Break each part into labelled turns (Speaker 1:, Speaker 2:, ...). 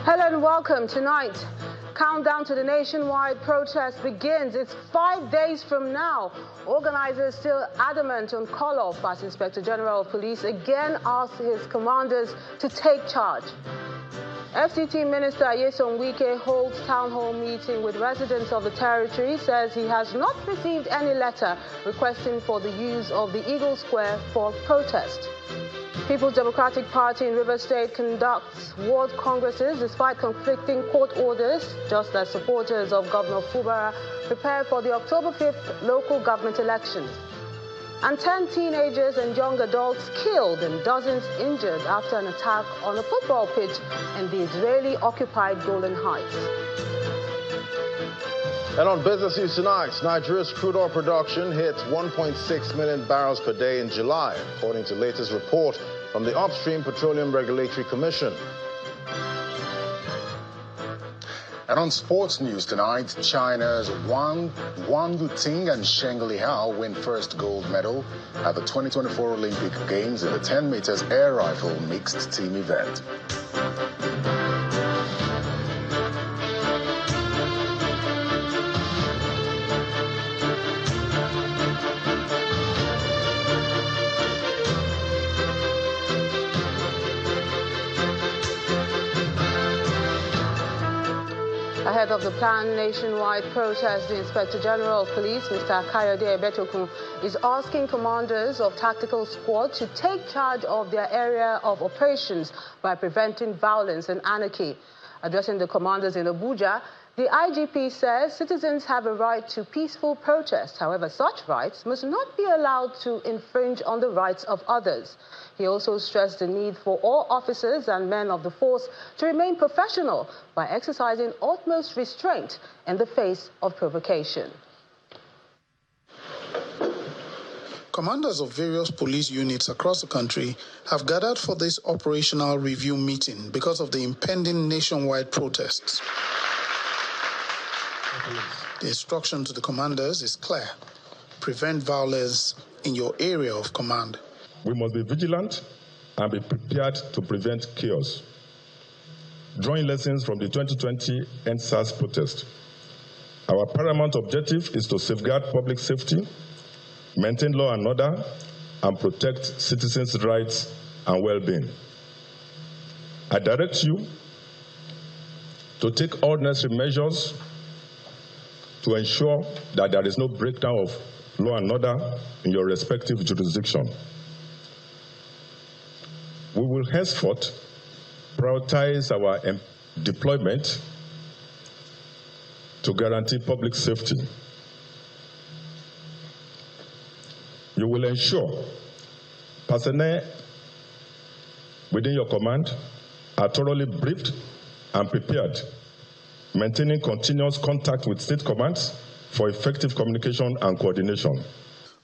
Speaker 1: Hello and welcome. Tonight, countdown to the nationwide protest begins. It's 5 days from now. Organizers still adamant on call-off as Inspector General of Police again asks his commanders to take charge. FCT Minister Nyesom Wike holds town hall meeting with residents of the territory, says he has not received any letter requesting for the use of the Eagle Square for protest. People's Democratic Party in Rivers State conducts ward congresses despite conflicting court orders, just as supporters of Governor Fubara prepare for the October 5th local government elections. And 10 teenagers and young adults killed and dozens injured after an attack on a football pitch in the Israeli-occupied Golan Heights.
Speaker 2: And on business news tonight, Nigeria's crude oil production hit 1.6 million barrels per day in July, according to latest report from the Upstream Petroleum Regulatory Commission.
Speaker 3: And on sports news tonight, China's Wang Yuting and Sheng Lihao win first gold medal at the 2024 Olympic Games in the 10 meters air rifle mixed team event.
Speaker 1: Ahead of the planned nationwide protest, the Inspector General of Police, Mr. Kayode Ebetokun, is asking commanders of tactical squads to take charge of their area of operations by preventing violence and anarchy. Addressing the commanders in Abuja, the IGP says citizens have a right to peaceful protest. However, such rights must not be allowed to infringe on the rights of others. He also stressed the need for all officers and men of the force to remain professional by exercising utmost restraint in the face of provocation.
Speaker 4: Commanders of various police units across the country have gathered for this operational review meeting because of the impending nationwide protests. The instruction to the commanders is clear: prevent violence in your area of command.
Speaker 5: We must be vigilant and be prepared to prevent chaos. Drawing lessons from the 2020 EndSARS protest, our paramount objective is to safeguard public safety, maintain law and order, and protect citizens' rights and well-being. I direct you to take all necessary measures to ensure that there is no breakdown of law and order in your respective jurisdiction. We will henceforth prioritize our deployment to guarantee public safety. You will ensure personnel within your command are thoroughly briefed and prepared, maintaining continuous contact with state commands for effective communication and coordination.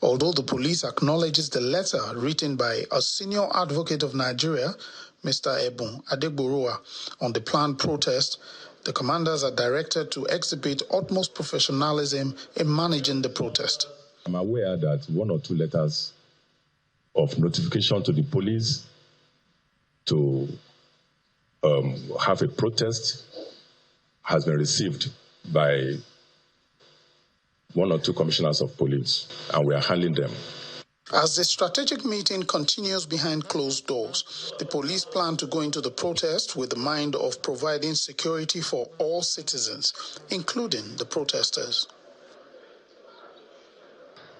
Speaker 4: Although the police acknowledges the letter written by a senior advocate of Nigeria, Mr. Ebun Adegborowa, on the planned protest, the commanders are directed to exhibit utmost professionalism in managing the protest.
Speaker 5: I'm aware that 1 or 2 letters of notification to the police to have a protest has been received by 1 or 2 commissioners of police, and we are handling them.
Speaker 4: As the strategic meeting continues behind closed doors, the police plan to go into the protest with the mind of providing security for all citizens, including the protesters.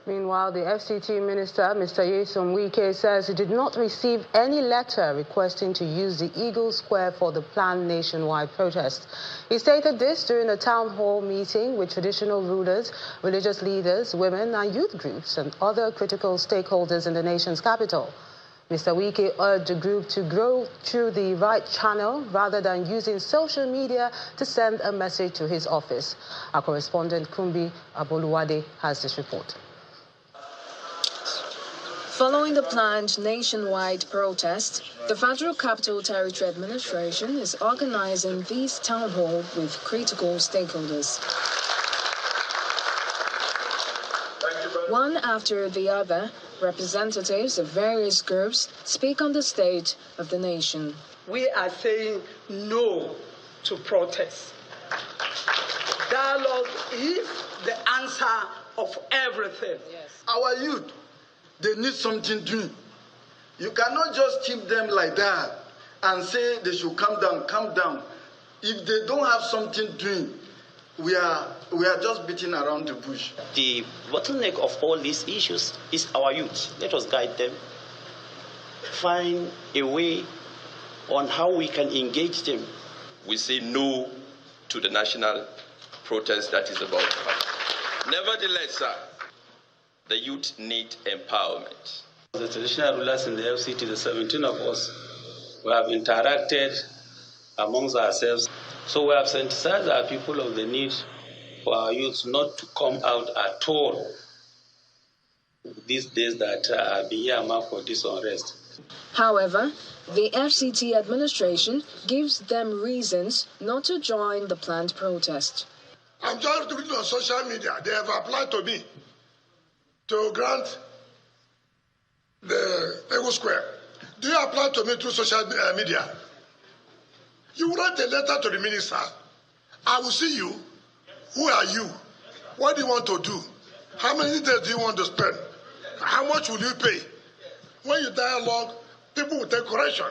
Speaker 1: Meanwhile, the FCT Minister, Mr. Nyesom Wike, says he did not receive any letter requesting to use the Eagle Square for the planned nationwide protest. He stated this during a town hall meeting with traditional rulers, religious leaders, women and youth groups and other critical stakeholders in the nation's capital. Mr. Wike urged the group to go through the right channel rather than using social media to send a message to his office. Our correspondent Kumbi Aboluwade has this report.
Speaker 6: Following the planned nationwide protest, the Federal Capital Territory Administration is organizing this town hall with critical stakeholders. One after the other, representatives of various groups speak on the state of the nation.
Speaker 7: We are saying no to protest. Dialogue is the answer of everything.
Speaker 8: Yes. Our youth, they need something doing. You cannot just keep them like that and say they should calm down. If they don't have something doing, we are just beating around the bush.
Speaker 9: The bottleneck of all these issues is our youth. Let us guide them, find a way on how we can engage them.
Speaker 10: We say no to the national protest that is about to happen. Nevertheless, sir, the youth need empowerment.
Speaker 11: The traditional rulers in the FCT, the 17 of us, we have interacted amongst ourselves. So we have sensitized our people of the need for our youth not to come out at all these days that are being earmarked for this unrest.
Speaker 6: However, the FCT administration gives them reasons not to join the planned protest.
Speaker 12: I'm just looking on social media. They have applied to me to grant the Ego Square. Do you apply to me through social media? You write a letter to the minister. I will see you. Who are you? What do you want to do? How many days do you want to spend? How much will you pay? When you dialogue, people will take correction.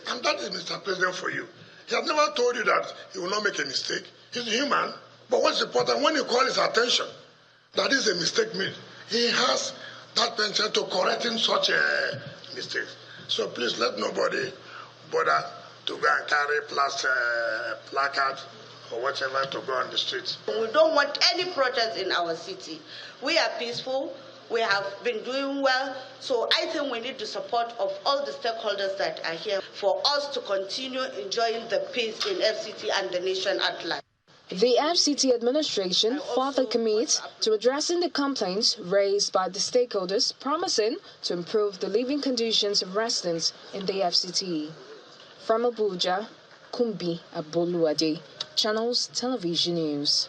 Speaker 12: And that is Mr. President for you. He has never told you that he will not make a mistake. He's human. But what's important, when you call his attention that is a mistake made, he has that penchant to correcting such a mistake. So please let nobody bother to go and carry placard or whatever to go on the streets.
Speaker 13: We don't want any protest in our city. We are peaceful. We have been doing well. So I think we need the support of all the stakeholders that are here for us to continue enjoying the peace in FCT and the nation at large.
Speaker 6: The FCT administration further commits to addressing the complaints raised by the stakeholders, promising to improve the living conditions of residents in the FCT. From Abuja, Kumbi Aboluade, Channels Television News.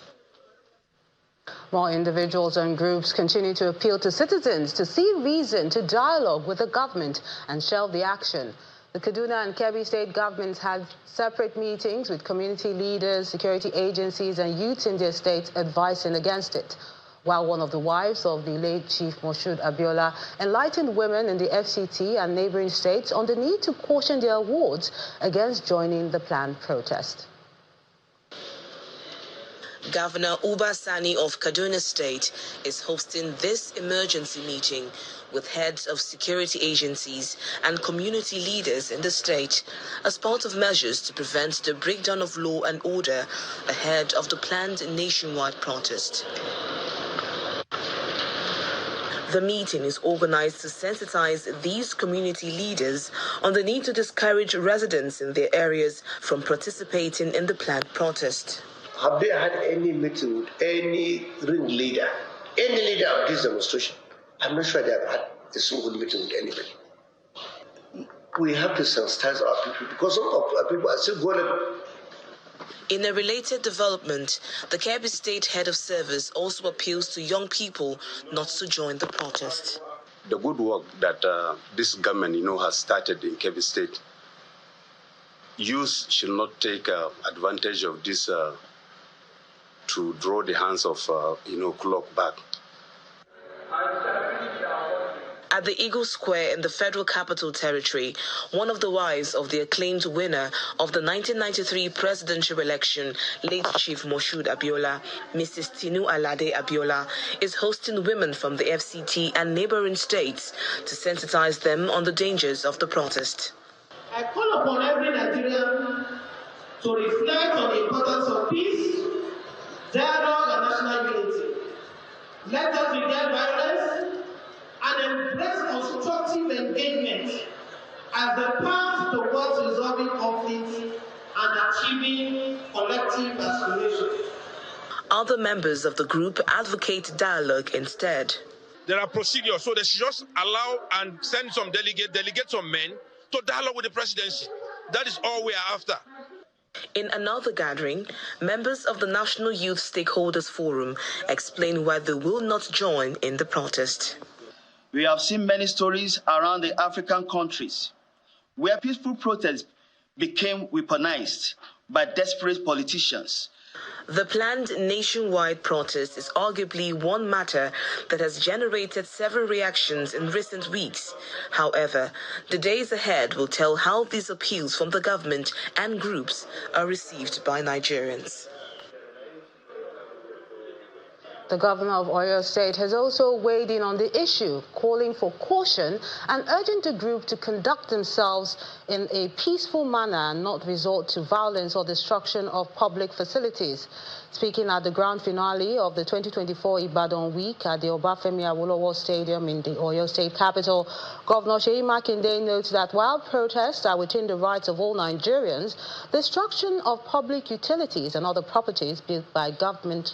Speaker 1: More individuals and groups continue to appeal to citizens to see reason to dialogue with the government and shelve the action. The Kaduna and Kebbi state governments had separate meetings with community leaders, security agencies and youths in their states advising against it. While one of the wives of the late Chief Moshood Abiola enlightened women in the FCT and neighboring states on the need to caution their wards against joining the planned protest.
Speaker 14: Governor Uba Sani of Kaduna State is hosting this emergency meeting with heads of security agencies and community leaders in the state as part of measures to prevent the breakdown of law and order ahead of the planned nationwide protest. The meeting is organized to sensitize these community leaders on the need to discourage residents in their areas from participating in the planned protest.
Speaker 15: Have they had any meeting with any ringleader, any leader of this demonstration? I'm not sure they have had a single meeting with anybody. We have to sensitize our people because some of our people are still going.
Speaker 14: In a related development, the Kebbi State Head of Service also appeals to young people not to join the protest.
Speaker 16: The good work that this government, has started in Kebbi State, youth should not take advantage of this to draw the hands of, clock back.
Speaker 14: At the Eagle Square in the Federal Capital Territory, one of the wives of the acclaimed winner of the 1993 presidential election, late Chief Moshood Abiola, Mrs. Tinu Alade Abiola, is hosting women from the FCT and neighboring states to sensitize them on the dangers of the protest.
Speaker 17: I call upon every Nigerian to reflect on the importance of peace, dialogue and national unity. Let us reject violence and embrace constructive engagement as the path towards resolving conflicts and achieving collective aspirations.
Speaker 14: Other members of the group advocate dialogue instead.
Speaker 18: There are procedures, so they should just allow and send some delegate some men to dialogue with the presidency. That is all we are after.
Speaker 14: In another gathering, members of the National Youth Stakeholders Forum explain why they will not join in the protest.
Speaker 19: We have seen many stories around the African countries where peaceful protests became weaponized by desperate politicians.
Speaker 14: The planned nationwide protest is arguably one matter that has generated several reactions in recent weeks. However, the days ahead will tell how these appeals from the government and groups are received by Nigerians.
Speaker 1: The governor of Oyo State has also weighed in on the issue, calling for caution and urging the group to conduct themselves in a peaceful manner and not resort to violence or destruction of public facilities. Speaking at the grand finale of the 2024 Ibadan Week at the Obafemi Awolowo Stadium in the Oyo State capital, Governor Seyi Makinde notes that while protests are within the rights of all Nigerians, destruction of public utilities and other properties built by government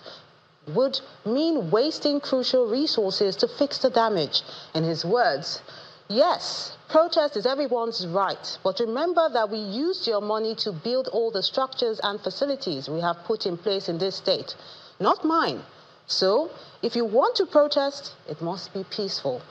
Speaker 1: would mean wasting crucial resources to fix the damage. In his words, yes, protest is everyone's right, but remember that we used your money to build all the structures and facilities we have put in place in this state, not mine. So, if you want to protest, it must be peaceful.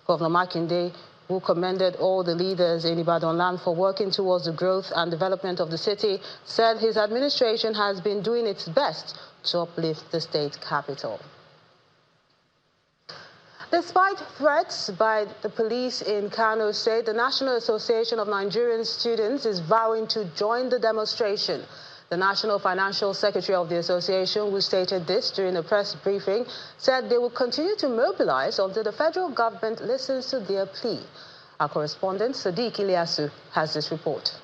Speaker 1: Governor Makinde, who commended all the leaders in Ibadan land for working towards the growth and development of the city, said his administration has been doing its best to uplift the state capital. Despite threats by the police in Kano State, the National Association of Nigerian Students is vowing to join the demonstration. The National Financial Secretary of the association, who stated this during a press briefing, said they will continue to mobilize until the federal government listens to their plea. Our correspondent, Sadiq Ilyasu, has this report.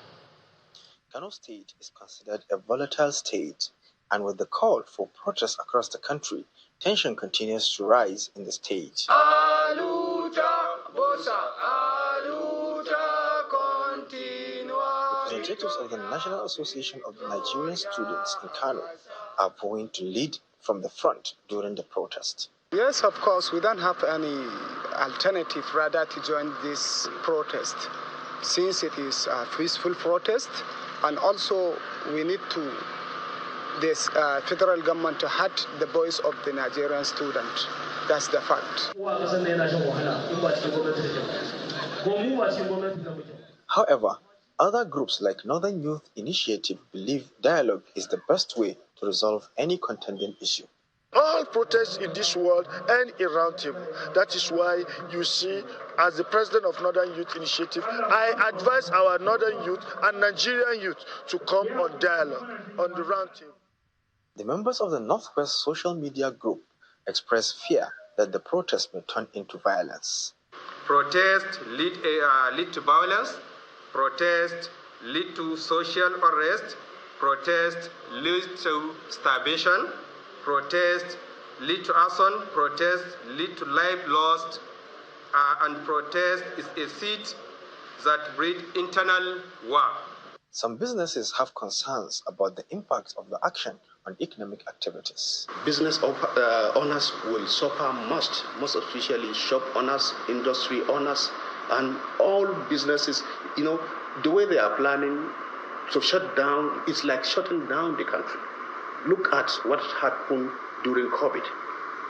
Speaker 20: Kano State is considered a volatile state, and with the call for protests across the country, tension continues to rise in the state. Representatives of the National Association of the Nigerian Students in Kano are going to lead from the front during the protest.
Speaker 21: Yes, of course, we don't have any alternative rather to join this protest, since it is a peaceful protest, and also we need to this federal government to hear the voice of the Nigerian student. That's the fact.
Speaker 20: However, other groups like Northern Youth Initiative believe dialogue is the best way to resolve any contending issue.
Speaker 12: All protests in this world end in round table. That is why you see, as the president of Northern Youth Initiative, I advise our Northern youth and Nigerian youth to come on dialogue, on the round table.
Speaker 20: The members of the Northwest social media group express fear that the protest may turn into violence.
Speaker 22: Protest lead to violence. Protest lead to social unrest. Protest lead to starvation. Protest lead to arson. Protest lead to life lost. And protest is a seed that breeds internal war.
Speaker 20: Some businesses have concerns about the impact of the action on economic activities.
Speaker 23: Business owners will suffer most especially shop owners, industry owners, and all businesses. You know, the way they are planning to shut down is like shutting down the country. Look at what happened during COVID.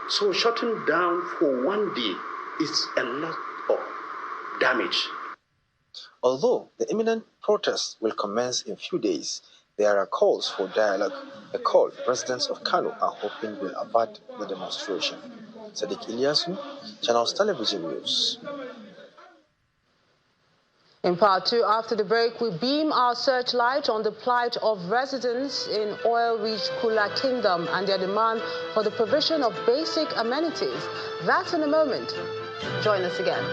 Speaker 23: So shutting down for one day is a lot of damage.
Speaker 20: Although the imminent protests will commence in a few days, there are calls for dialogue, a call residents of Kano are hoping will avert the demonstration. Sadiq Ilyasu, Channels Television News.
Speaker 1: In part two, after the break, we beam our searchlight on the plight of residents in oil-rich Kula Kingdom and their demand for the provision of basic amenities. That's in a moment. Join us again.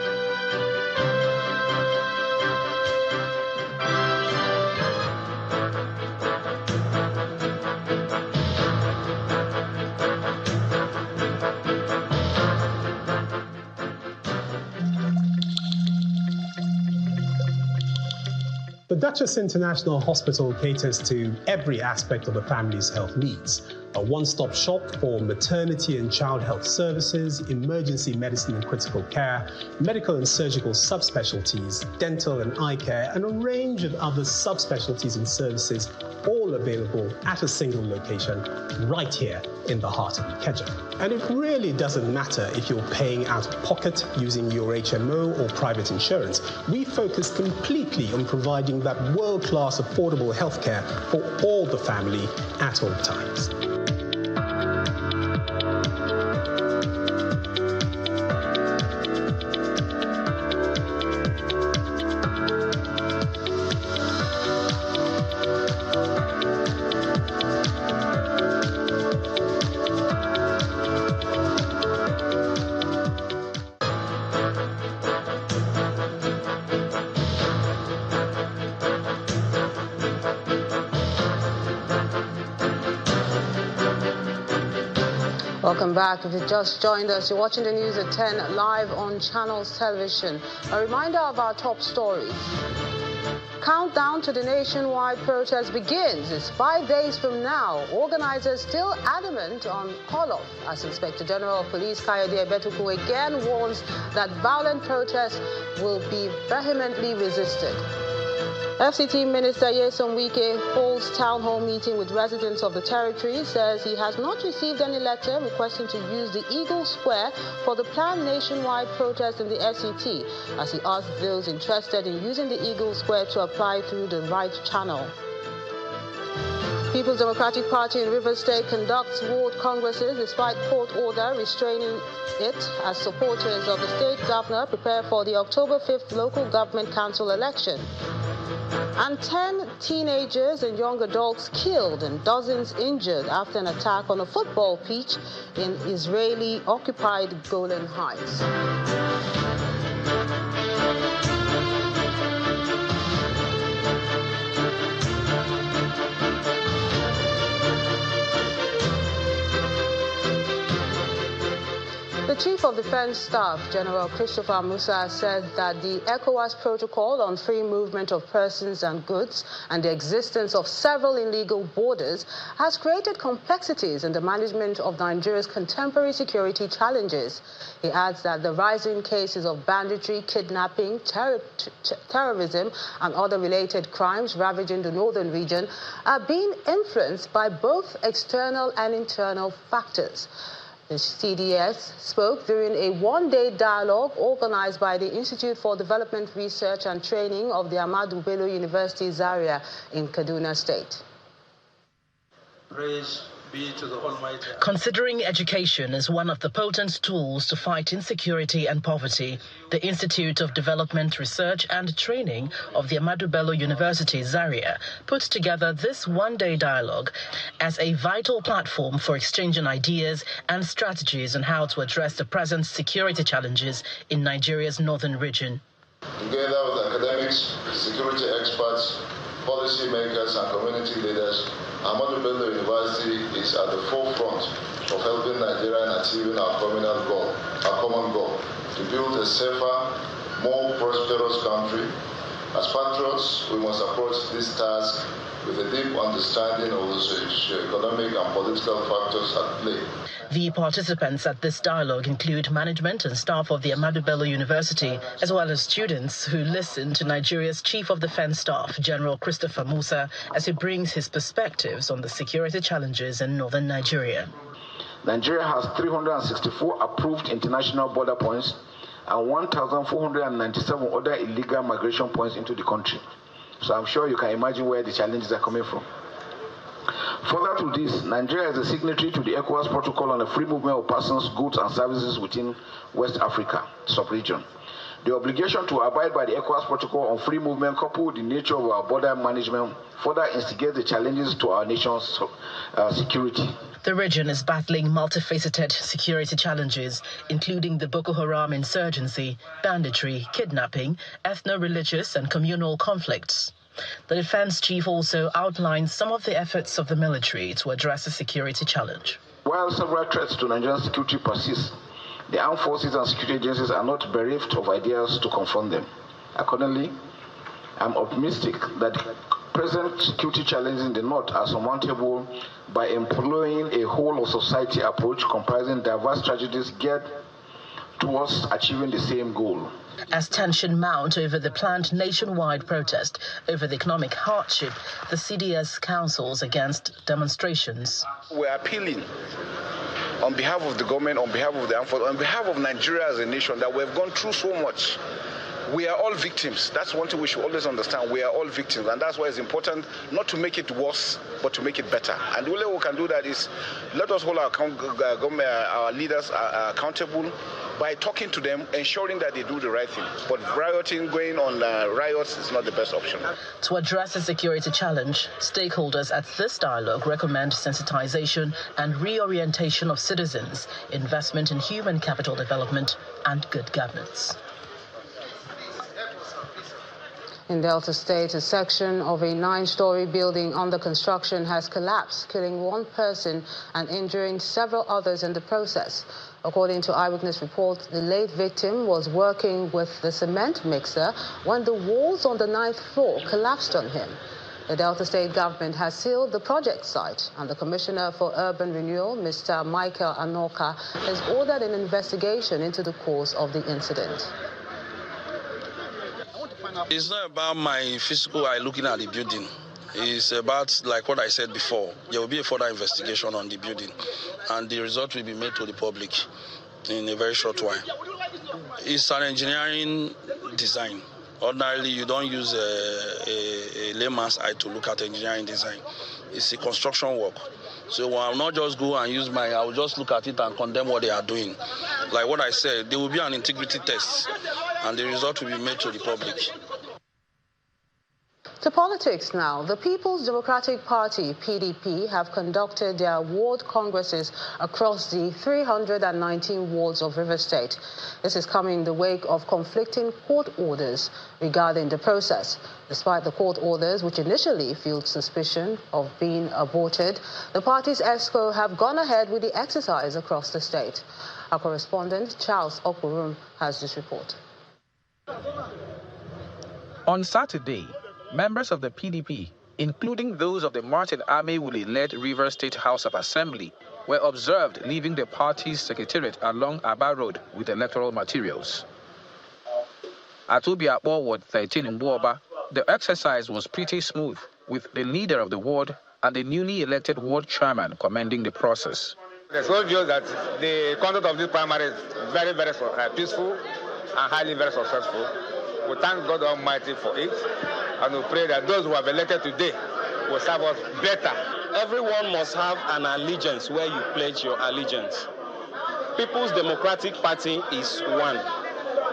Speaker 24: The Duchess International Hospital caters to every aspect of a family's health needs.
Speaker 2: a one-stop shop for maternity and child health services, emergency medicine and critical care, medical and surgical subspecialties, dental and eye care, and a range of other subspecialties and services, all available at a single location right here in the heart of Ikeja. And it really doesn't matter if you're paying out of pocket using your HMO or private insurance. We focus completely on providing that world-class affordable healthcare for all the family at all times.
Speaker 1: Welcome back. If you just joined us, you're watching the news at 10 live on Channels Television. A reminder of our top stories. Countdown to the nationwide protest begins. It's 5 days from now. Organizers still adamant on call-off as Inspector General of Police Kayode Ebetukwu again warns that violent protests will be vehemently resisted. FCT Minister Nyesom Wike holds town hall meeting with residents of the territory, says he has not received any letter requesting to use the Eagle Square for the planned nationwide protest in the FCT, as he asked those interested in using the Eagle Square to apply through the right channel. People's Democratic Party in Rivers State conducts ward congresses despite court order restraining it as supporters of the state governor prepare for the October 5th local government council election. And 10 teenagers and young adults killed and dozens injured after an attack on a football pitch in Israeli-occupied Golan Heights. The Chief of Defense Staff, General Christopher Musa, said that the ECOWAS protocol on free movement of persons and goods and the existence of several illegal borders has created complexities in the management of Nigeria's contemporary security challenges. He adds that the rising cases of banditry, kidnapping, terrorism and other related crimes ravaging the northern region are being influenced by both external and internal factors. The CDS spoke during a one-day dialogue organized by the Institute for Development Research and Training of the Ahmadu Bello University, Zaria, in Kaduna State.
Speaker 3: Praise be to the Almighty.
Speaker 5: Considering education as one of the potent tools to fight insecurity and poverty, the Institute of Development Research and Training of the Ahmadu Bello University, Zaria, put together this one-day dialogue as a vital platform for exchanging ideas and strategies on how to address the present security challenges in Nigeria's northern region.
Speaker 24: Together with academics, security experts, policymakers and community leaders, Ahmadu Bello University is at the forefront of helping Nigeria achieving our common goal, to build a safer, more prosperous country. As patriots, we must approach this task with a deep understanding of the socio-economic and political factors at play.
Speaker 5: The participants at this dialogue include management and staff of the Ahmadu Bello University, as well as students who listen to Nigeria's Chief of Defense Staff, General Christopher Musa, as he brings his perspectives on the security challenges in northern Nigeria.
Speaker 25: Nigeria has 364 approved international border points and 1,497 other illegal migration points into the country. So I'm sure you can imagine where the challenges are coming from. Further to this, Nigeria is a signatory to the ECOWAS protocol on the free movement of persons, goods and services within West Africa sub-region. The obligation to abide by the ECOWAS protocol on free movement, coupled with the nature of our border management, further instigates the challenges to our nation's security.
Speaker 5: The region is battling multifaceted security challenges, including the Boko Haram insurgency, banditry, kidnapping, ethno-religious and communal conflicts. The defense chief also outlined some of the efforts of the military to address the security challenge.
Speaker 25: While several threats to Nigerian security persist, the armed forces and security agencies are not bereft of ideas to confront them. Accordingly, I'm optimistic that present security challenges in the north are surmountable by employing a whole-of-society approach comprising diverse strategies geared towards achieving the same goal.
Speaker 5: As tension mounts over the planned nationwide protest over the economic hardship, the CDS counsels against demonstrations.
Speaker 25: We're appealing on behalf of the government, on behalf of the armed forces, on behalf of Nigeria as a nation, that we've gone through so much. We are all victims. That's one thing we should always understand. We are all victims, and that's why it's important not to make it worse, but to make it better. And the only way we can do that is let us hold our government, our leaders accountable by talking to them, ensuring that they do the right thing. But rioting, going on riots is not the best option.
Speaker 5: To address the security challenge, stakeholders at this dialogue recommend sensitization and reorientation of citizens, investment in human capital development, and good governance.
Speaker 1: In Delta State, a section of a 9-story building under construction has collapsed, killing one person and injuring several others in the process. According to eyewitness reports, the late victim was working with the cement mixer when the walls on the 9th floor collapsed on him. The Delta State government has sealed the project site, and the Commissioner for Urban Renewal, Mr. Michael Anoka, has ordered an investigation into the cause of the incident.
Speaker 3: It's not about my physical eye looking at the building. It's about, like what I said before, there will be a further investigation on the building, and the result will be made to the public in a very short while. It's an engineering design. Ordinarily, you don't use a layman's eye to look at engineering design. It's a construction work. So I will not just go and use I will just look at it and condemn what they are doing. Like what I said, there will be an integrity test, and the result will be made to the public.
Speaker 1: To politics now. The People's Democratic Party PDP have conducted their ward congresses across the 319 wards of River State. This is coming in the wake of conflicting court orders regarding the process. Despite the court orders, which initially fueled suspicion of being aborted, the party's EXCO have gone ahead with the exercise across the state. Our correspondent, Charles Okurum, has this report.
Speaker 4: On Saturday, members of the PDP, including those of the Martin Amewule-led River State House of Assembly, were observed leaving the party's secretariat along Aba Road with electoral materials. At Obiakpo Ward 13 in Buoba, the exercise was pretty smooth, with the leader of the ward and the newly elected ward chairman commending the process.
Speaker 7: It's obvious that the conduct of this primary is very, very peaceful and highly very successful. We thank God Almighty for it, and we pray that those who have elected today will serve us better.
Speaker 8: Everyone must have an allegiance where you pledge your allegiance. People's Democratic Party is one.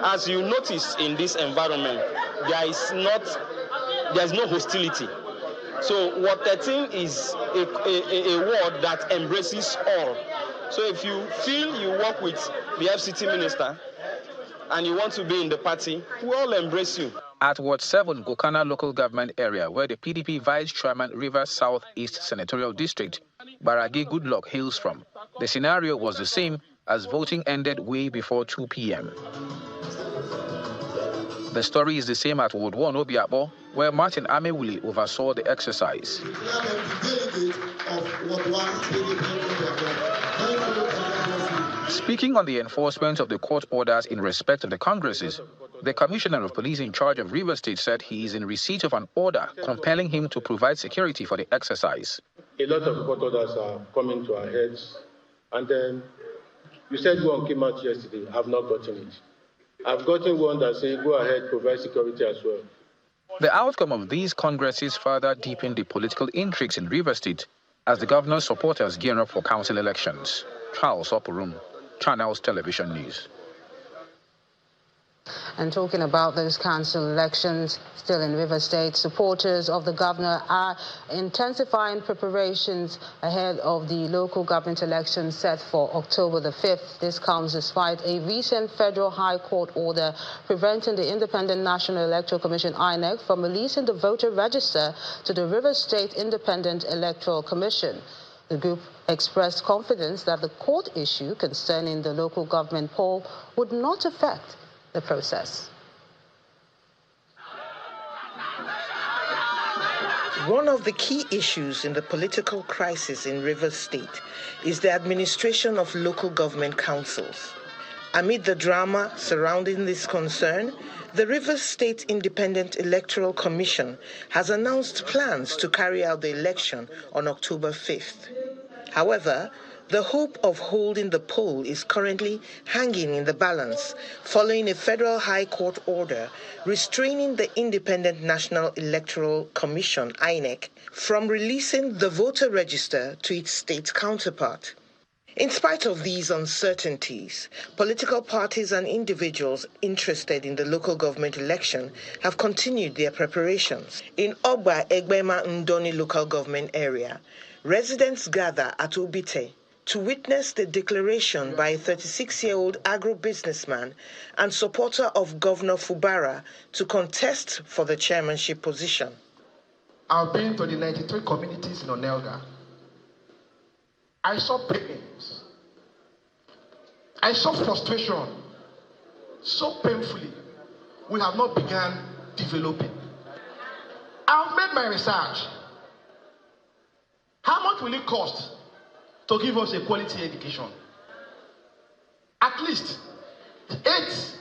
Speaker 8: As you notice in this environment, there is no hostility. So Ward 13 is a ward that embraces all. So if you feel you work with the FCT minister and you want to be in the party, we all embrace you.
Speaker 4: At Ward 7 Gokana local government area, where the PDP Vice Chairman River South East Senatorial District, Baragi Goodluck hails from, the scenario was the same as voting ended way before 2 p.m. The story is the same at Ward 1 Obiakpo, where Martin Amewule oversaw the exercise. Speaking on the enforcement of the court orders in respect of the congresses, the Commissioner of Police in charge of River State said he is in receipt of an order compelling him to provide security for the exercise.
Speaker 9: A lot of court orders are coming to our heads, and then you said one came out yesterday. I've not gotten it. I've gotten one that says go ahead, provide security as well.
Speaker 4: The outcome of these congresses further deepened the political intrigues in River State as the governor's supporters gear up for council elections. Charles Oporum, Channels Television News.
Speaker 1: And talking about those council elections still in River State, supporters of the governor are intensifying preparations ahead of the local government elections set for October the 5th. This comes despite a recent federal high court order preventing the Independent National Electoral Commission (INEC) from releasing the voter register to the River State Independent Electoral Commission. The group expressed confidence that the court issue concerning the local government poll would not affect the process.
Speaker 6: One of the key issues in the political crisis in Rivers State is the administration of local government councils. Amid the drama surrounding this concern, the Rivers State Independent Electoral Commission has announced plans to carry out the election on October 5th. However, the hope of holding the poll is currently hanging in the balance following a federal high court order restraining the Independent National Electoral Commission, INEC, from releasing the voter register to its state counterpart. In spite of these uncertainties, political parties and individuals interested in the local government election have continued their preparations. In Ogba Egbema Ndoni local government area, residents gather at Obite to witness the declaration by a 36-year-old agro-businessman and supporter of Governor Fubara to contest for the chairmanship position.
Speaker 10: I've been to the 93 communities in Onelga. I saw pains. I saw frustration. So painfully, we have not begun developing. I've made my research. How much will it cost to give us a quality education? At least 8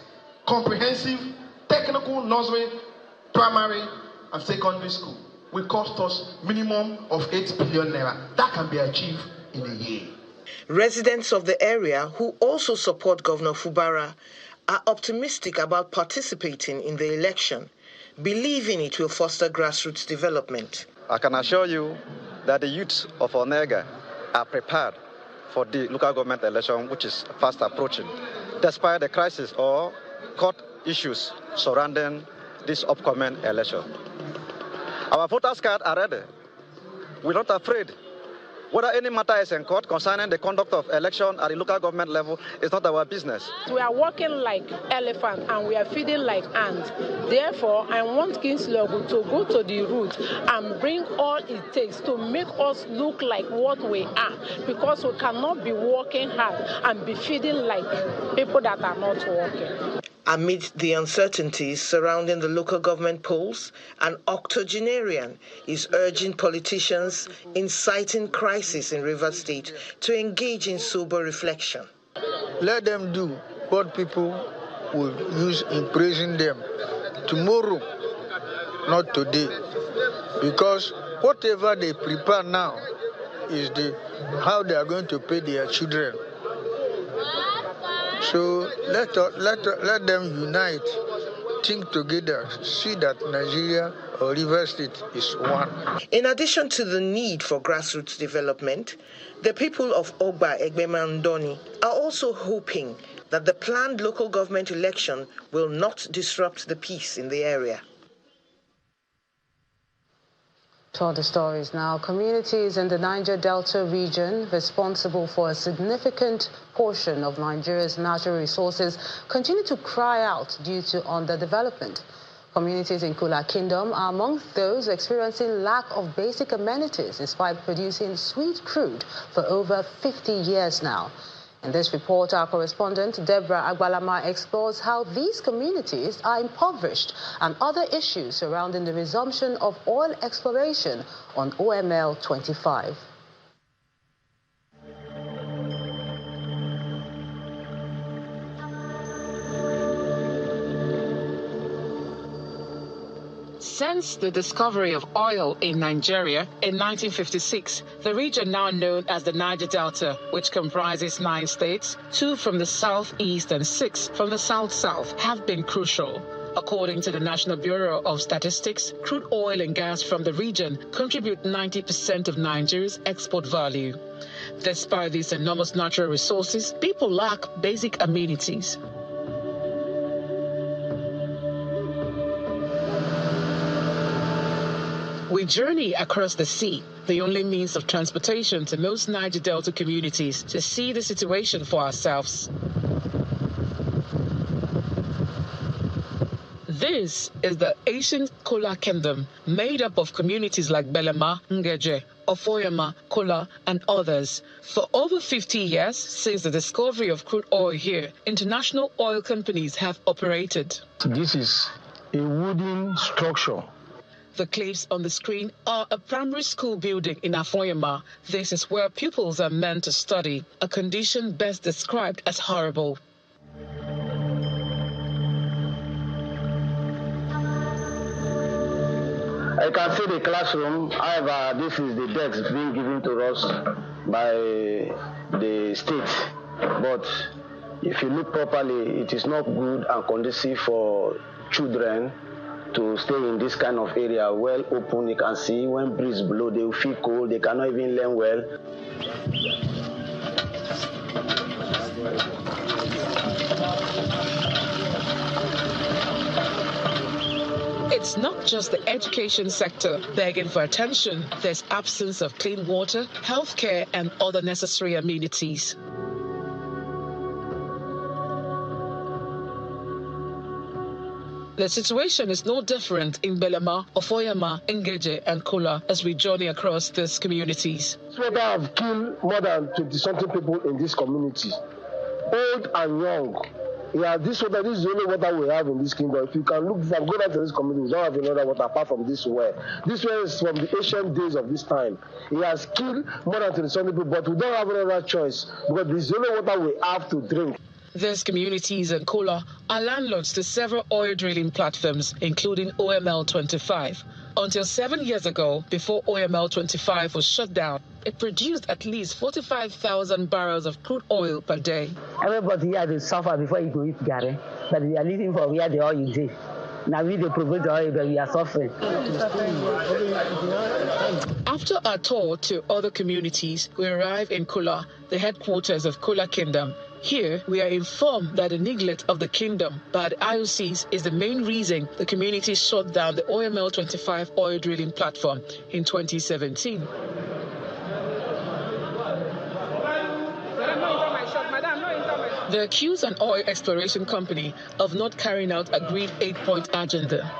Speaker 10: comprehensive technical nursery, primary, and secondary school will cost us minimum of 8 billion naira. That can be achieved in a year.
Speaker 6: Residents of the area who also support Governor Fubara are optimistic about participating in the election, believing it will foster grassroots development.
Speaker 11: I can assure you that the youth of Onega are prepared for the local government election, which is fast approaching, despite the crisis or court issues surrounding this upcoming election. Our voters' cards are ready. We're not afraid. Whether any matter is in court concerning the conduct of election at the local government level is not our business.
Speaker 13: We are working like elephants and we are feeding like ants. Therefore, I want Kingsley to go to the root and bring all it takes to make us look like what we are, because we cannot be working hard and be feeding like people that are not working.
Speaker 6: Amid the uncertainties surrounding the local government polls, an octogenarian is urging politicians inciting crisis in Rivers State to engage in sober reflection.
Speaker 15: Let them do what people will use in praising them tomorrow, not today. Because whatever they prepare now is how they are going to pay their children. So let them unite, think together, see that Nigeria or Rivers State is one.
Speaker 6: In addition to the need for grassroots development, the people of Ogba Egbema Ndoni are also hoping that the planned local government election will not disrupt the peace in the area.
Speaker 1: To other stories now, communities in the Niger Delta region responsible for a significant portion of Nigeria's natural resources continue to cry out due to underdevelopment. Communities in Kula Kingdom are among those experiencing lack of basic amenities despite producing sweet crude for over 50 years now. In this report, our correspondent Deborah Agbalama explores how these communities are impoverished and other issues surrounding the resumption of oil exploration on OML 25.
Speaker 26: Since the discovery of oil in Nigeria in 1956, the region now known as the Niger Delta, which comprises 9 states, 2 from the southeast and 6 from the south-south, have been crucial. According to the National Bureau of Statistics, crude oil and gas from the region contribute 90% of Nigeria's export value. Despite these enormous natural resources, people lack basic amenities. We journey across the sea, the only means of transportation to most Niger Delta communities, to see the situation for ourselves. This is the ancient Kola Kingdom, made up of communities like Belema, Ngeje, Ofoyama, Kola, and others. For over 50 years since the discovery of crude oil here, international oil companies have operated.
Speaker 15: This is a wooden structure.
Speaker 26: The clips on the screen are a primary school building in Ifeanyi. This is where pupils are meant to study, a condition best described as horrible.
Speaker 14: I can see the classroom. However, this is the desk being given to us by the state. But if you look properly, it is not good and conducive for children to stay in this kind of area, well open. You can see when breeze blow, they will feel cold. They cannot even learn well.
Speaker 26: It's not just the education sector begging for attention. There's absence of clean water, healthcare, and other necessary amenities. The situation is no different in Belema, Ofoyama, Ngeje, and Kola as we journey across these communities.
Speaker 10: This water have killed more than 20-something people in this community, old and young. Yeah, this water, this is the only water we have in this kingdom. If you can look, if I go down to this community, we don't have another water apart from this well. This well is from the ancient days of this time. It has killed more than 20-something people, but we don't have another choice because this is the only water we have to drink.
Speaker 26: These communities in Kola are landlords to several oil drilling platforms, including OML 25. Until 7 years ago, before OML 25 was shut down, it produced at least 45,000 barrels of crude oil per day.
Speaker 16: Everybody here to suffer before you go eat Gary, but we are living for where the oil is. Now we provide the oil, but we are suffering.
Speaker 26: After our tour to other communities, we arrive in Kola, the headquarters of Kola Kingdom. Here, we are informed that the neglect of the kingdom by the IOCs is the main reason the community shut down the OML 25 oil drilling platform in 2017. They accuse an oil exploration company of not carrying out agreed 8-point agenda.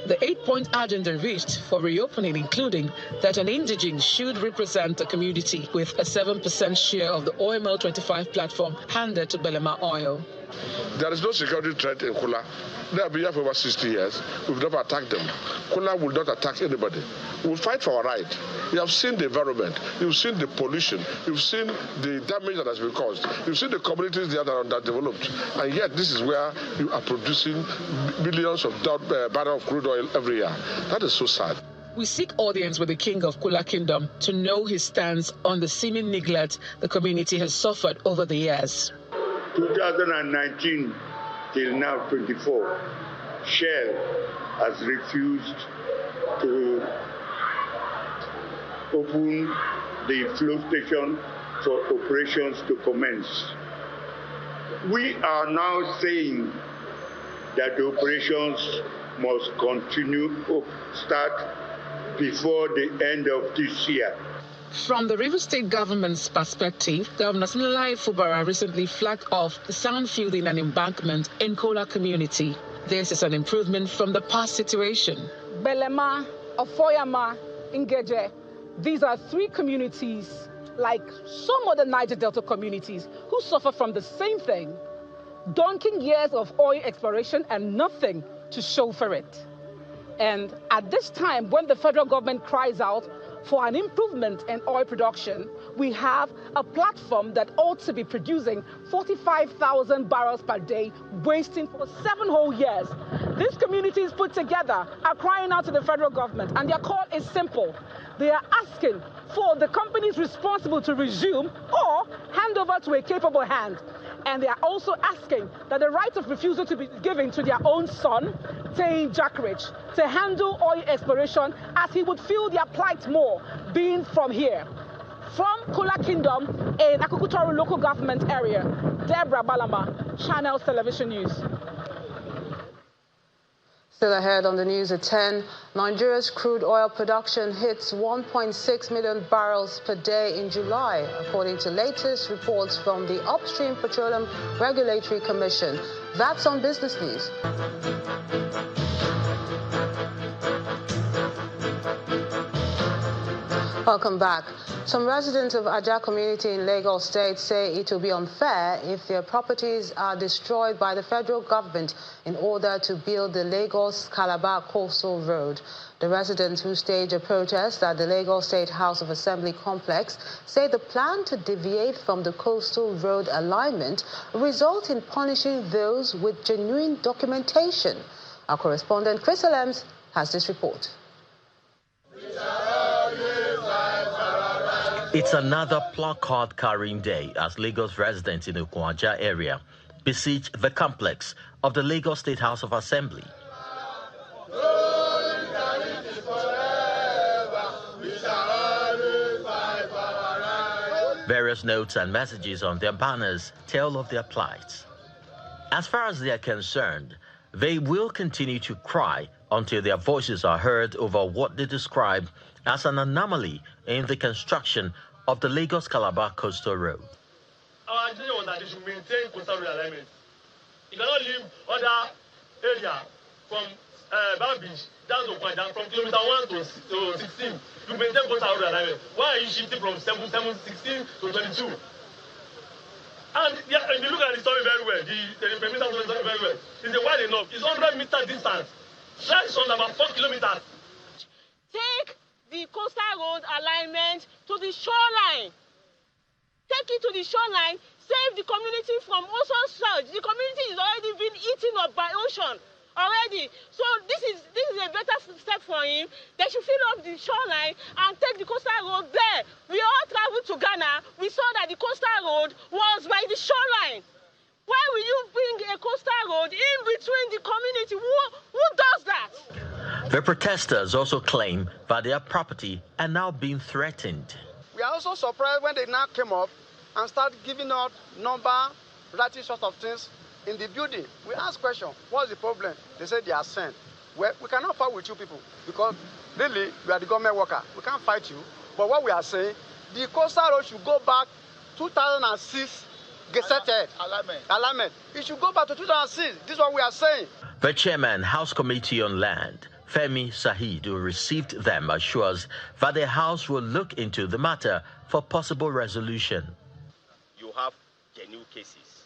Speaker 26: The 8-point agenda reached for reopening, including that an indigene should represent a community with a 7% share of the OML 25 platform handed to Belema Oil.
Speaker 17: There is no security threat in Kola. They have been here for over 60 years. We've never attacked them. Kola will not attack anybody. We'll fight for our right. You have seen the environment. You've seen the pollution. You've seen the damage that has been caused. You've seen the communities there that are underdeveloped. And yet this is where you are producing millions of barrels of crude oil every year. That is so sad.
Speaker 26: We seek audience with the king of Kola Kingdom to know his stance on the seeming neglect the community has suffered over the years.
Speaker 18: 2019 till now 24, Shell has refused to open the flow station for operations to commence. We are now saying that the operations must continue to start before the end of this year.
Speaker 26: From the River State government's perspective, Governor Ifeanyi Uba recently flagged off the sound fielding and embankment in Kola community. This is an improvement from the past situation.
Speaker 19: Belema, Ofoyama, Ngeje, these are three communities, like some other Niger Delta communities, who suffer from the same thing. Donkey years of oil exploration and nothing to show for it. And at this time, when the federal government cries out for an improvement in oil production, we have a platform that ought to be producing 45,000 barrels per day, wasting for 7 whole years. These communities put together are crying out to the federal government, and their call is simple. They are asking for the companies responsible to resume or hand over to a capable hand. And they are also asking that the right of refusal to be given to their own son, Tayin Jackrich, to handle oil exploration as he would feel their plight more being from here. From Kola Kingdom in Akukutoro local government area, Deborah Balama, Channels Television News.
Speaker 1: Still ahead on the news at 10, Nigeria's crude oil production hits 1.6 million barrels per day in July, according to latest reports from the Upstream Petroleum Regulatory Commission. That's on Business News. Welcome back. Some residents of Aja community in Lagos State say it will be unfair if their properties are destroyed by the federal government in order to build the Lagos-Calabar Coastal Road. The residents who staged a protest at the Lagos State House of Assembly complex say the plan to deviate from the coastal road alignment will result in punishing those with genuine documentation. Our correspondent Chris Elems has this report.
Speaker 2: It's another placard-carrying day as Lagos residents in the Okwaja area besiege the complex of the Lagos State House of Assembly. Various notes and messages on their banners tell of their plight. As far as they are concerned, they will continue to cry until their voices are heard over what they describe as an anomaly in the construction of the Lagos-Calabar Coastal Road.
Speaker 12: Our decision was that they should maintain coastal road alignment. You cannot leave other area from Beach down to Kwaja from kilometer 1 to 16 to maintain coastal road alignment. Why are you shifting from 16 to 22? And yeah, if you look at the story very well, the information story very well, it's wide enough. It's 100-meter distance. That's on about 4 kilometers.
Speaker 13: Take the coastal road alignment to the shoreline. Take it to the shoreline. Save the community from ocean surge. The community is already being eaten up by ocean already. So this is a better step for him. They should fill up the shoreline and take the coastal road there. We all traveled to Ghana. We saw that the coastal road was by the shoreline. Why will you bring a coastal road in between the community? Who does that?
Speaker 2: The protesters also claim that their property are now being threatened.
Speaker 20: We are also surprised when they now came up and start giving out number, writing sort of things in the building. We ask question, what's the problem? They said they are sent. Well, we cannot fight with you people because really we are the government worker. We can't fight you. But what we are saying, the coastal road should go back 2006 gazetted alignment. It should go back to 2006. This is what we are saying.
Speaker 2: The chairman, House Committee on Land, Femi Sahid, who received them, assures that the House will look into the matter for possible resolution.
Speaker 21: You have genuine cases.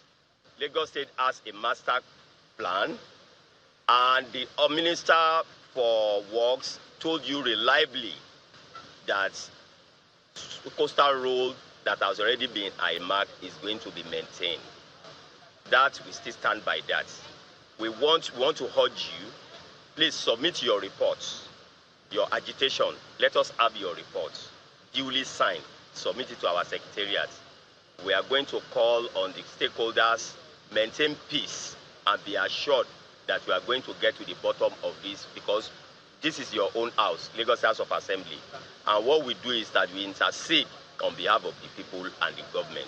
Speaker 21: Lagos State has a master plan, and the Minister for Works told you reliably that coastal road that has already been earmarked is going to be maintained. That we still stand by that. We want to urge you, please submit your reports, your agitation. Let us have your reports, duly signed, submit it to our secretariat. We are going to call on the stakeholders, maintain peace, and be assured that we are going to get to the bottom of this because this is your own house, Lagos House of Assembly. And what we do is that we intercede on behalf of the people and the government.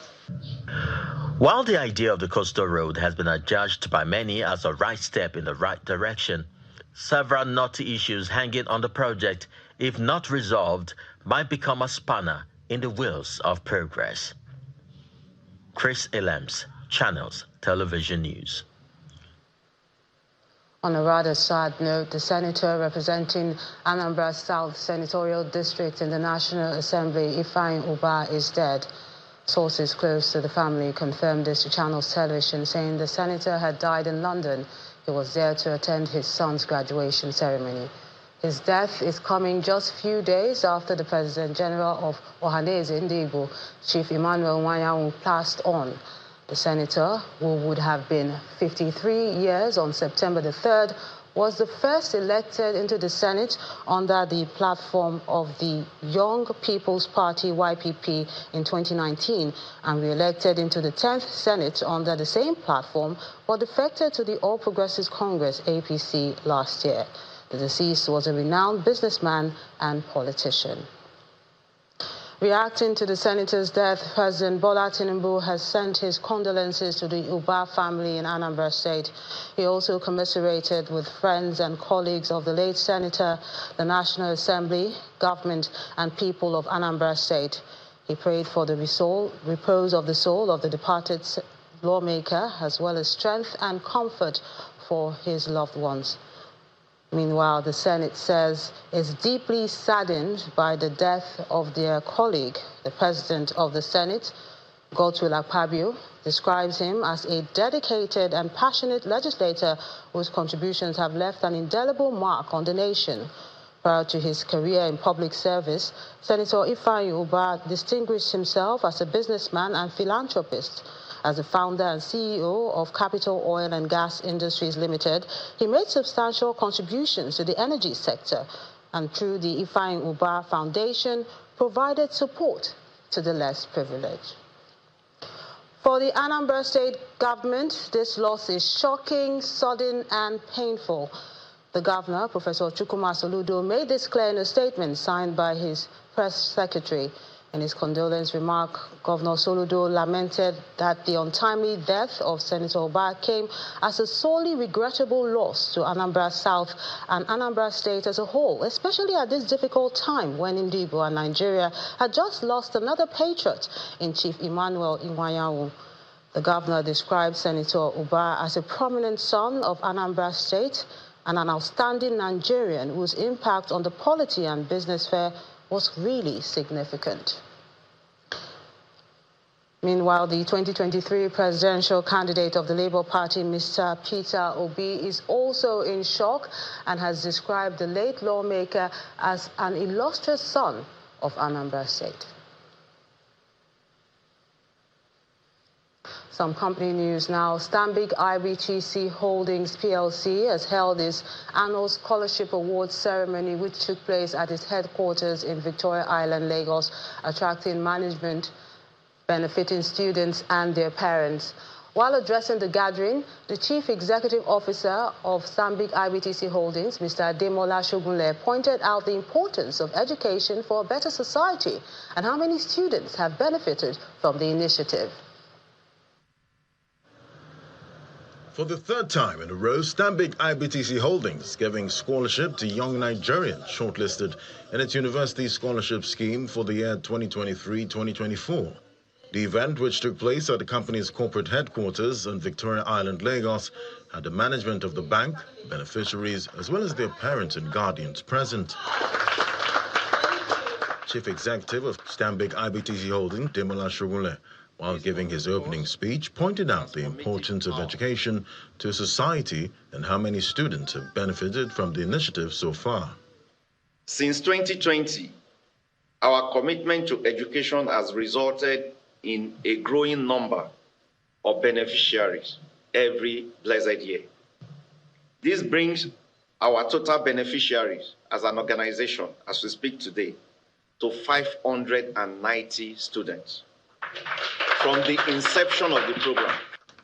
Speaker 2: While the idea of the coastal road has been adjudged by many as a right step in the right direction, several knotty issues hanging on the project, if not resolved, might become a spanner in the wheels of progress. Chris Elems, Channels Television News.
Speaker 1: On a rather sad note, the senator representing Anambra South Senatorial District in the National Assembly, Ifeanyi Uba, is dead. Sources close to the family confirmed this to Channels Television, saying the senator had died in London. He was there to attend his son's graduation ceremony. His death is coming just a few days after the President General of Ohaneze Ndigbo, Chief Emmanuel Nwanyanwu, passed on. The senator, who would have been 53 years on September the 3rd, was the first elected into the Senate under the platform of the Young People's Party, YPP, in 2019, and re-elected into the 10th Senate under the same platform, but defected to the All Progressives Congress, APC, last year. The deceased was a renowned businessman and politician. Reacting to the senator's death, President Bola Tinubu has sent his condolences to the Uba family in Anambra State. He also commiserated with friends and colleagues of the late senator, the National Assembly, government, and people of Anambra State. He prayed for the repose of the soul of the departed lawmaker, as well as strength and comfort for his loved ones. Meanwhile, the Senate says it's deeply saddened by the death of their colleague. The president of the Senate, Godswill Akpabio, describes him as a dedicated and passionate legislator whose contributions have left an indelible mark on the nation. Prior to his career in public service, Senator Ifeanyi Uba distinguished himself as a businessman and philanthropist. As the founder and CEO of Capital Oil and Gas Industries Limited, he made substantial contributions to the energy sector and through the Ifeanyi Uba Foundation provided support to the less privileged. For the Anambra State government, this loss is shocking, sudden and painful. The governor, Professor Chukwuma Soludo, made this clear in a statement signed by his press secretary. In his condolence remark, Governor Soludo lamented that the untimely death of Senator Uba came as a sorely regrettable loss to Anambra South and Anambra State as a whole, especially at this difficult time when Ndigbo and Nigeria had just lost another patriot in Chief Emmanuel Iwanyanwu. The governor described Senator Uba as a prominent son of Anambra State and an outstanding Nigerian whose impact on the polity and business sphere was really significant. Meanwhile, the 2023 presidential candidate of the Labour Party, Mr. Peter Obi, is also in shock and has described the late lawmaker as an illustrious son of Anambra State. Some company news now. Stanbic IBTC Holdings PLC has held its annual scholarship awards ceremony, which took place at its headquarters in Victoria Island, Lagos, attracting management, benefiting students and their parents. While addressing the gathering, the Chief Executive Officer of Stanbic IBTC Holdings, Mr. Ademola Shogunle, pointed out the importance of education for a better society and how many students have benefited from the initiative.
Speaker 3: For the third time in a row, Stanbic IBTC Holdings giving scholarship to young Nigerians shortlisted in its university scholarship scheme for the year 2023-2024. The event, which took place at the company's corporate headquarters in Victoria Island, Lagos, had the management of the bank, beneficiaries, as well as their parents and guardians present. Chief Executive of Stanbic IBTC Holdings, Ademola Shogunle, while giving his opening speech, pointed out the importance of education to society and how many students have benefited from the initiative so far.
Speaker 5: Since 2020, our commitment to education has resulted in a growing number of beneficiaries every blessed year. This brings our total beneficiaries as an organization, as we speak today, to 590 students. From the inception of the program.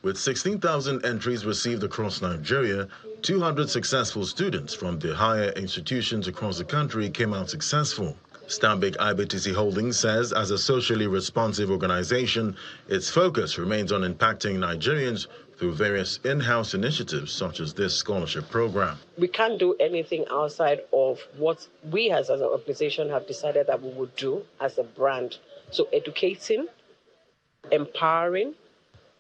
Speaker 3: With 16,000 entries received across Nigeria, 200 successful students from the higher institutions across the country came out successful. Stanbic IBTC Holdings says, as a socially responsive organization, its focus remains on impacting Nigerians through various in-house initiatives such as this scholarship program.
Speaker 22: We can't do anything outside of what we as an organization have decided that we would do as a brand. So educating, empowering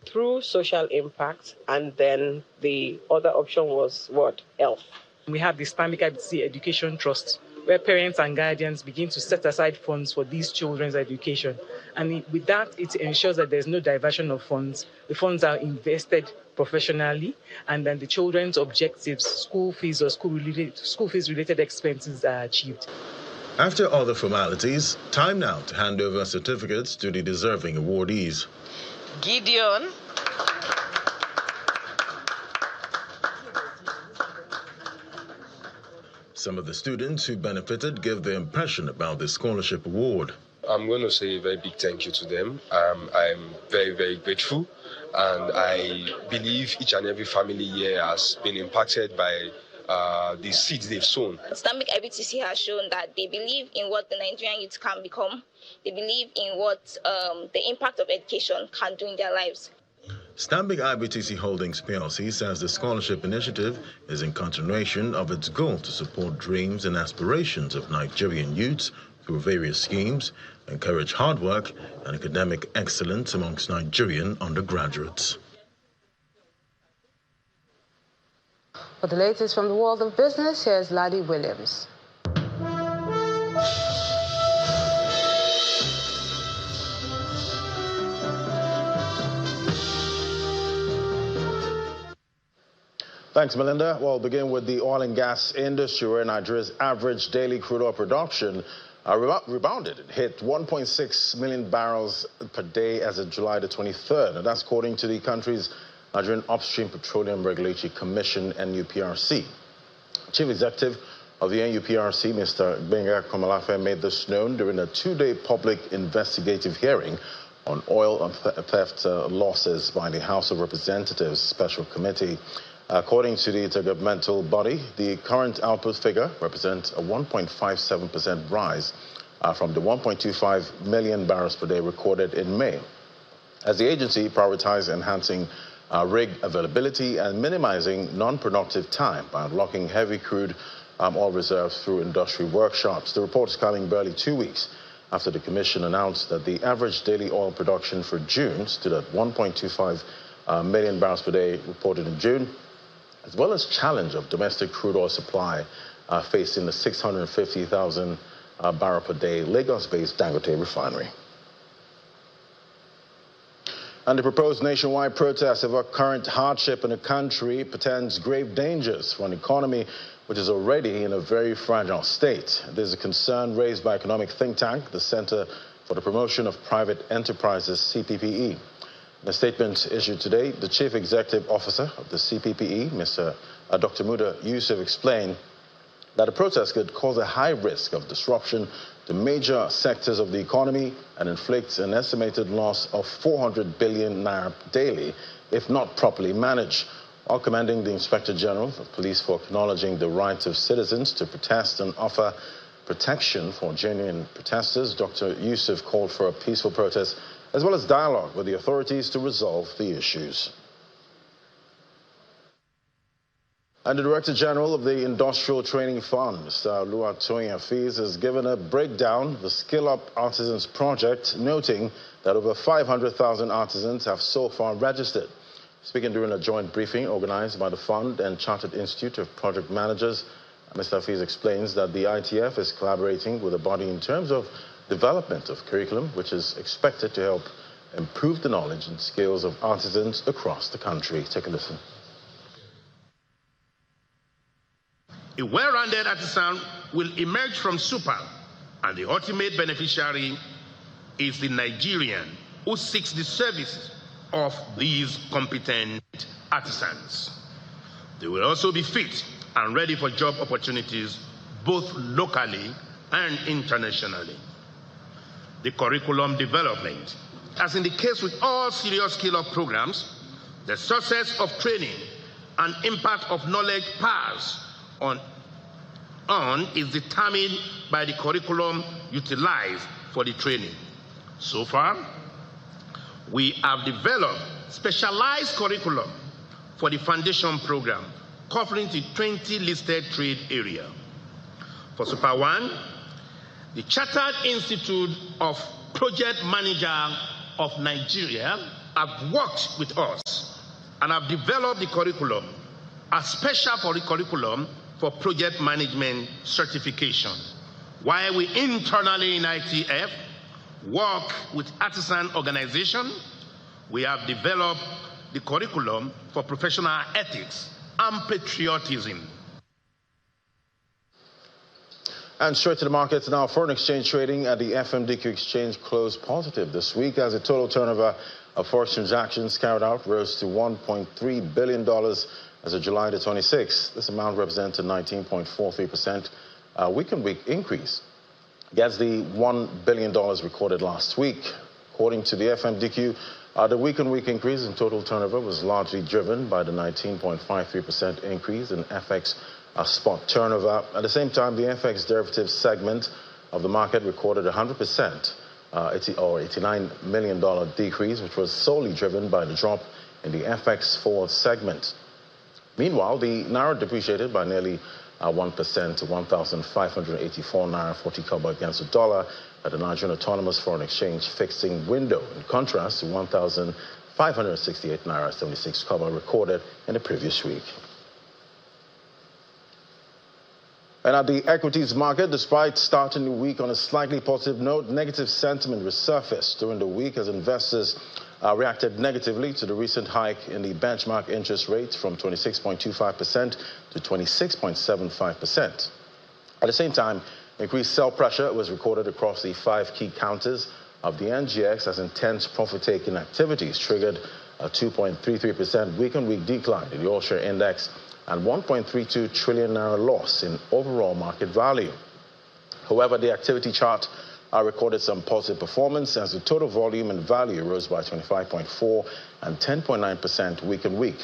Speaker 22: through social impact, and then the other option was what? Health.
Speaker 23: We have the Stanbic IBTC Education Trust, where parents and guardians begin to set aside funds for these children's education. And with that, it ensures that there's no diversion of funds. The funds are invested professionally, and then the children's objectives, school fees or school fees related expenses are achieved.
Speaker 3: After other formalities, time now to hand over certificates to the deserving awardees.
Speaker 24: Gideon.
Speaker 3: Some of the students who benefited gave their impression about the scholarship award.
Speaker 25: I'm going to say a very big thank you to them. I'm very, very grateful, and I believe each and every family here has been impacted by the seeds they've sown.
Speaker 27: Stanbic IBTC has shown that they believe in what the Nigerian youth can become. They believe in what the impact of education can do in their lives.
Speaker 3: Stanbic IBTC Holdings PLC says the scholarship initiative is in continuation of its goal to support dreams and aspirations of Nigerian youths through various schemes, encourage hard work and academic excellence amongst Nigerian undergraduates.
Speaker 1: For the latest from the world of business, here's Laddie Williams.
Speaker 3: Thanks, Melinda. Well, begin with the oil and gas industry, where Nigeria's average daily crude oil production rebounded. It hit 1.6 million barrels per day as of July the 23rd. And that's according to the country's Nigerian Upstream Petroleum Regulatory Commission, NUPRC. Chief Executive of the NUPRC, Mr. Benga Komalafe, made this known during a two-day public investigative hearing on oil theft losses by the House of Representatives Special Committee. According to the intergovernmental body, the current output figure represents a 1.57% rise from the 1.25 million barrels per day recorded in May, as the agency prioritized enhancing rig availability and minimizing non-productive time by unlocking heavy crude oil reserves through industry workshops. The report is coming barely 2 weeks after the Commission announced that the average daily oil production for June stood at 1.25 million barrels per day reported in June, as well as challenge of domestic crude oil supply facing the 650,000 barrel per day Lagos-based Dangote refinery. And the proposed nationwide protest over current hardship in the country portends grave dangers for an economy which is already in a very fragile state. There's a concern raised by economic think tank, the Center for the Promotion of Private Enterprises, CPPE. In a statement issued today, the Chief Executive Officer of the CPPE, Dr. Muda Yusuf, explained that the protest could cause a high risk of disruption to major sectors of the economy and inflicts an estimated loss of 400 billion naira daily if not properly managed. While commending the Inspector General of Police for acknowledging the right of citizens to protest and offer protection for genuine protesters, Dr. Yusuf called for a peaceful protest as well as dialogue with the authorities to resolve the issues. And the Director General of the Industrial Training Fund, Mr. Oluwatoyin Afeez, has given a breakdown of the Skill Up Artisans project, noting that over 500,000 artisans have so far registered. Speaking during a joint briefing organized by the fund and Chartered Institute of Project Managers, Mr. Afeez explains that the ITF is collaborating with the body in terms of development of curriculum, which is expected to help improve the knowledge and skills of artisans across the country. Take a listen.
Speaker 4: A well-rounded artisan will emerge from super, and the ultimate beneficiary is the Nigerian who seeks the services of these competent artisans. They will also be fit and ready for job opportunities both locally and internationally. The curriculum development, as in the case with all serious skill-up programs, the success of training and impact of knowledge passed on is determined by the curriculum utilized for the training. So far, we have developed specialized curriculum for the foundation program, covering the 20 listed trade areas. For Super 1, the Chartered Institute of Project Managers of Nigeria have worked with us and have developed the curriculum, a special curriculum for project management certification. While we internally in ITF work with artisan organizations, we have developed the curriculum for professional ethics and patriotism.
Speaker 3: And straight to the markets now. Foreign exchange trading at the FMDQ exchange closed positive this week as the total turnover of forex transactions carried out rose to $1.3 billion as of July the 26th. This amount represents a 19.43% week-on-week increase against the $1 billion recorded last week. According to the FMDQ, the week-on-week increase in total turnover was largely driven by the 19.53% increase in FX spot turnover. At the same time, the FX derivatives segment of the market recorded 100%, or $89 million decrease, which was solely driven by the drop in the FX forward segment. Meanwhile, the naira depreciated by nearly 1% to 1,584 naira 40 kobo against the dollar at the Nigerian Autonomous Foreign Exchange fixing window, in contrast to 1,568 naira 76 kobo recorded in the previous week. And at the equities market, despite starting the week on a slightly positive note, negative sentiment resurfaced during the week as investors reacted negatively to the recent hike in the benchmark interest rate from 26.25% to 26.75%. At the same time, increased sell pressure was recorded across the 5 key counters of the NGX as intense profit-taking activities triggered a 2.33% week-on-week decline in the all-share index and 1.32 trillion naira loss in overall market value. However, the activity chart recorded some positive performance as the total volume and value rose by 25.4% and 10.9% week-on-week.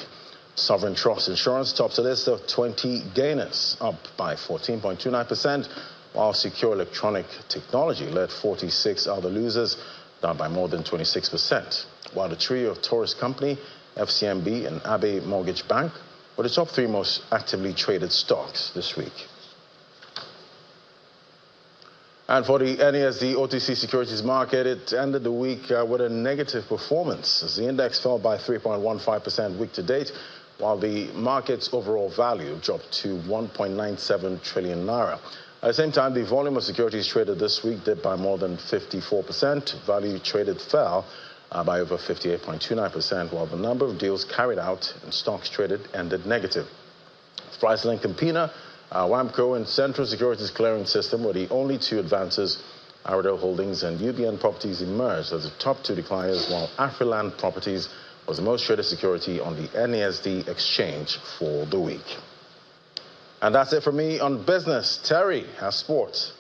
Speaker 3: Sovereign Trust Insurance tops a list of 20 gainers, up by 14.29%, while Secure Electronic Technology led 46 other losers, down by more than 26%, while the trio of Tourist Company, FCMB, and Abe Mortgage Bank were the top 3 most actively traded stocks this week. And for the NESD OTC securities market, it ended the week with a negative performance as the index fell by 3.15% week to date, while the market's overall value dropped to 1.97 trillion naira. At the same time, the volume of securities traded this week dipped by more than 54%. Value traded fell by over 58.29%, while the number of deals carried out and stocks traded ended negative. Pricelink Campina, WAMCO, and Central Securities Clearing System were the only 2 advances. Aradel Holdings and UBN Properties emerged as the top 2 decliners, while Afriland Properties was the most traded security on the NESD exchange for the week. And that's it for me on business. Terry has sports.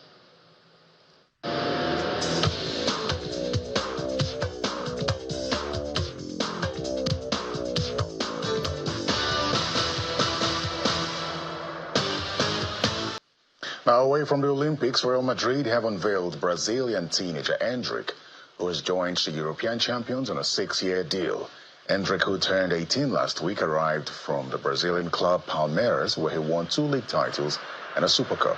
Speaker 6: Now, away from the Olympics, Real Madrid have unveiled Brazilian teenager Endrick, who has joined the European champions on a 6-year deal. Endrick, who turned 18 last week, arrived from the Brazilian club Palmeiras, where he won 2 league titles and a Super Cup.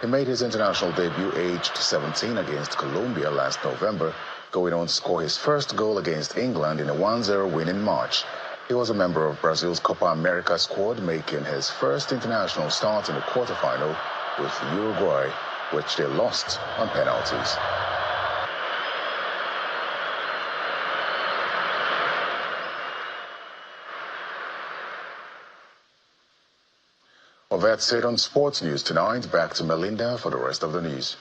Speaker 6: He made his international debut aged 17 against Colombia last November, going on to score his first goal against England in a 1-0 win in March. He was a member of Brazil's Copa America squad, making his first international start in the quarterfinal with Uruguay, which they lost on penalties. Well, that's it on Sports News tonight. Back to Melinda for the rest of the news.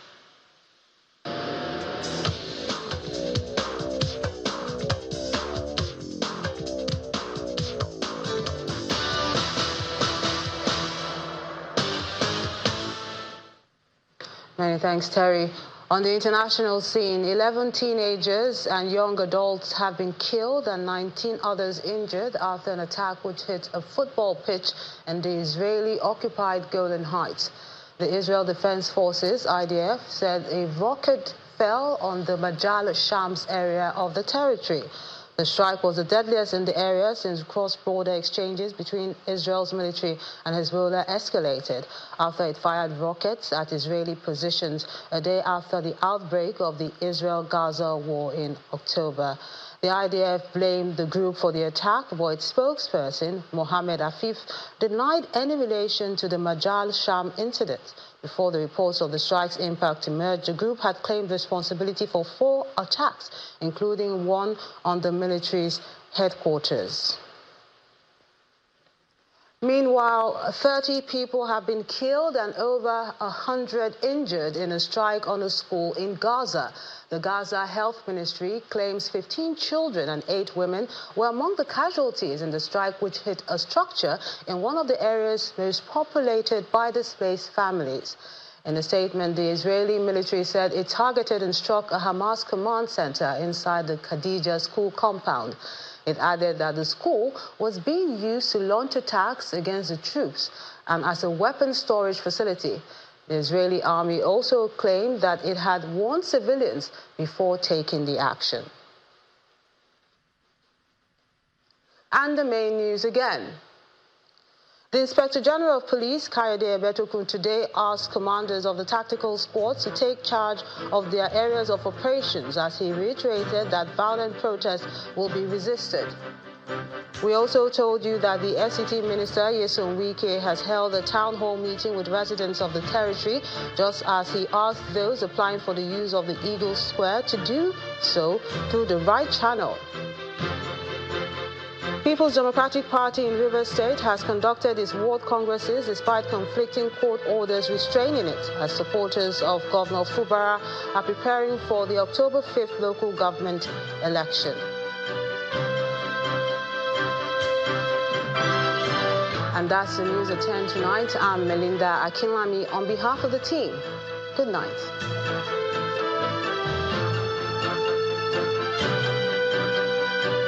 Speaker 1: Many thanks, Terry. On the international scene, 11 teenagers and young adults have been killed and 19 others injured after an attack which hit a football pitch in the Israeli-occupied Golan Heights. The Israel Defense Forces, IDF, said a rocket fell on the Majal Shams area of the territory. The strike was the deadliest in the area since cross-border exchanges between Israel's military and Hezbollah escalated after it fired rockets at Israeli positions a day after the outbreak of the Israel-Gaza war in October. The IDF blamed the group for the attack, but its spokesperson, Mohammed Afif, denied any relation to the Majal Sham incident. Before the reports of the strike's impact emerged, the group had claimed responsibility for 4 attacks, including one on the military's headquarters. Meanwhile, 30 people have been killed and over 100 injured in a strike on a school in Gaza. The Gaza Health Ministry claims 15 children and 8 women were among the casualties in the strike, which hit a structure in one of the areas most populated by displaced families. In a statement, the Israeli military said it targeted and struck a Hamas command center inside the Khadija school compound. It added that the school was being used to launch attacks against the troops and as a weapons storage facility. The Israeli army also claimed that it had warned civilians before taking the action. And the main news again. The Inspector General of Police, Kayode Ebetokun, today asked commanders of the tactical sports to take charge of their areas of operations as he reiterated that violent protests will be resisted. We also told you that the FCT Minister, Nyesom Wike, has held a town hall meeting with residents of the territory, just as he asked those applying for the use of the Eagle Square to do so through the right channel. People's Democratic Party in Rivers State has conducted its ward congresses despite conflicting court orders restraining it, as supporters of Governor Fubara are preparing for the October 5th local government election. And that's the news at 10 tonight. I'm Melinda Akinlami on behalf of the team. Good night.